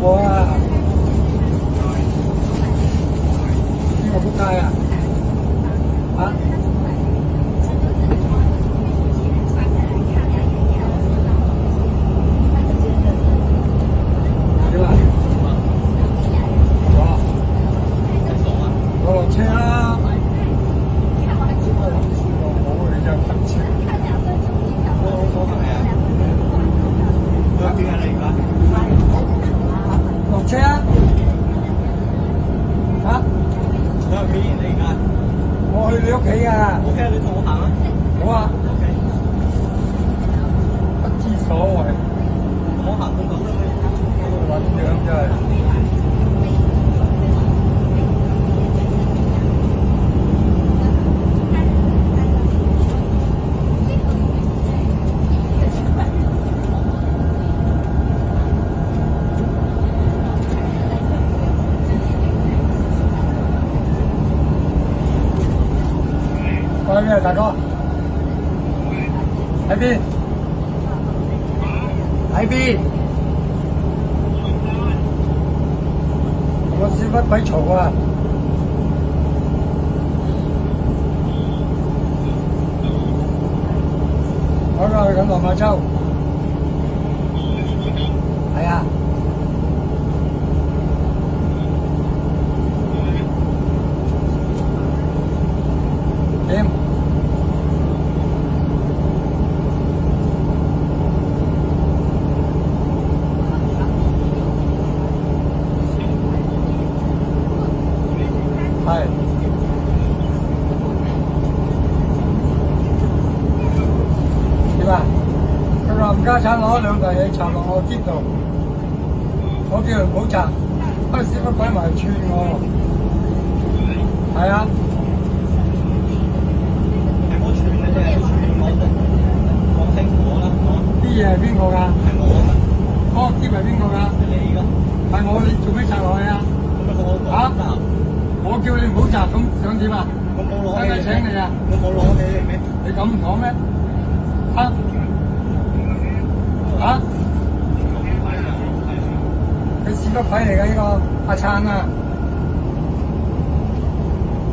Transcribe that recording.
我啊，邊個仆街啊？啊？點啊？我落車啦。我你真係噴車。點解你而家？落車啊！嚇？你去邊嚟㗎？我去你屋企啊！OK，你同我行啊！好啊！OK，不知所謂。我行到咁都可以。撚樣真係。喺邊啊，大哥？喺邊？喺邊？我屎忽鬼嘈啊！我而家去緊落馬洲。係啊。點？係。點啊？佢話冚家鏟攞兩袋嘢插落我肩度，我叫佢唔好插，不屎忽鬼埋串我。係啊。啲嘢係邊個㗎？係我㗎。嗰個篋係邊個㗎？係你㗎。係我，你做咩插落去啊？嚇？我叫你唔好插，咁想點啊？我冇攞。使唔使請你啊？我冇攞你嚟咩？你咁講咩？嚇？嚇？佢屎忽鬼嚟㗎呢個阿燦啊！